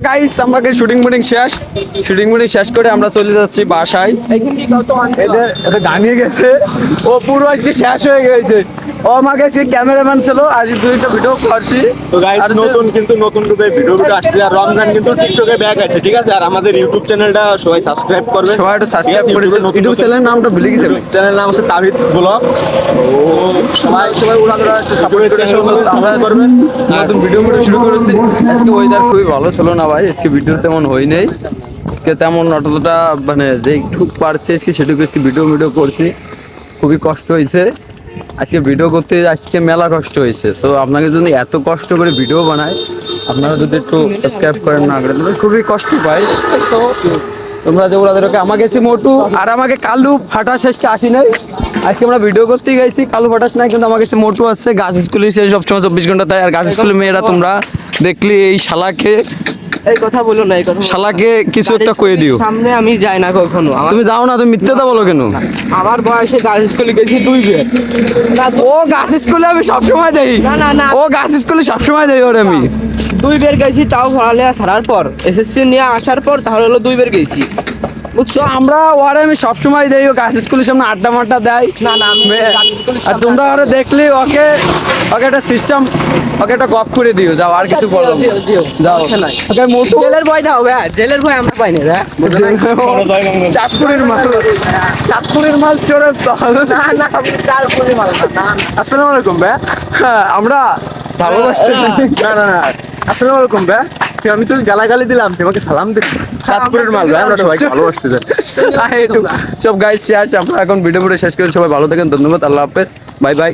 Guys আমাকে shooting শেষ করে আমরা চলে যাচ্ছি বাসায়। এদের গানিয়ে গেছে, ও পুরো আজকে শেষ হয়ে গেছে। ও আমাকে সে ক্যামেরাম্যান ছিল, আজ দুইটা ভিডিও করছি। তো গাইস নতুন রূপে ভিডিও আসছে। আর রমজান কিন্তু টিকটকে ব্যাক আছে, ঠিক আছে। আর আমাদের ইউটিউব চ্যানেলটা সবাই সাবস্ক্রাইব করবেন, সবাই একটু সাবস্ক্রাইব করে দিন। ইউটিউব চ্যানেলের নামটা ভুলে গেছি, চ্যানেল নাম হচ্ছে তাবিদ ব্লগ। সবাই উড়াধরা একটু সাপোর্ট করে আমরা করবেন। নতুন ভিডিও শুরু করেছি। আজকে ওয়েদার খুবই ভালো ছিল না ভাই, আজকে ভিডিও তেমন হয় নাই, তেমন অতটা মানে যেটুক পারছি আজকে সেটুকু ভিডিও করছি। খুবই কষ্ট হয়েছে আজকে ভিডিও করতে, আজকে মেলা কষ্ট হয়েছে। সো আপনাকে যদি এত কষ্ট করে ভিডিও বানায়, আপনারা যদি একটু সাবস্ক্রাইব করেন না করেন খুবই কষ্ট পাই। তো তোমরা যে ওরাদেরকে আমাকে এসে মোটু আর আমাকে কালু ফাটা শেষকে আসি নাই, আজকে আমরা ভিডিও করতেই গেছি। কালু ফাটাস নাই, কিন্তু আমাকে মোটু আসছে। গাছ স্কুলে সে সবসময় 24 ঘন্টা তাই। আর গাছ স্কুলের মেয়েরা তোমরা দেখলি এই শালাকে, এই কথা বলো না, এই কথা শালাকে কিছু একটা কয়ে দিও। সামনে আমি যাই না কখনো। তুমি যাও না, তুমি মিথ্যেটা বলো কেন? আমার বয়সে গার্লস স্কুলে গেছি 2 বের। ও গাছ স্কুলে আমি সবসময় দেই, না। ও গাছ স্কুলে সবসময় দেই ওরে আমি 2 বের গেছি, তাও পড়ালেখা ছাড়ার পর এসএসসি নিয়ে আসার পর তাহলে হলো 2 বের গেছি। বুঝছো, আমরা ওরে আমি সবসময় দেই। ও গাছ স্কুলের সামনে আড্ডা মাড্ডা দেয়। না আমি গার্লস স্কুলের আর তোমরা ওরে দেখলে ওকে একটা সিস্টেম, ওকে একটা গপ করে দিও। যাও, আর কিছু বলো যাও। ওকে মোটু জেলের ভয় দাও ভাই, জেলের ভয় আমরা পাই না রে। চাঁদপুরের মাল চোরে না তারপরে মাল না। আসসালামু আলাইকুম ভাই। হ্যাঁ, আমরা ভালোবাসতে না আসসালামু আলাইকুম ভাই। আমি তো গালাগালি দিলাম, তোমাকে সালাম দিলাম। চাঁদপুরের মাল ভাই, আমরা সবাই ভালোবাসতে চাই। সব গাইস শেষ, আমরা এখন ভিডিও শেষ করে সবাই ভালো থাকেন। ধন্যবাদ, আল্লাহ হাফেজ, বাই বাই।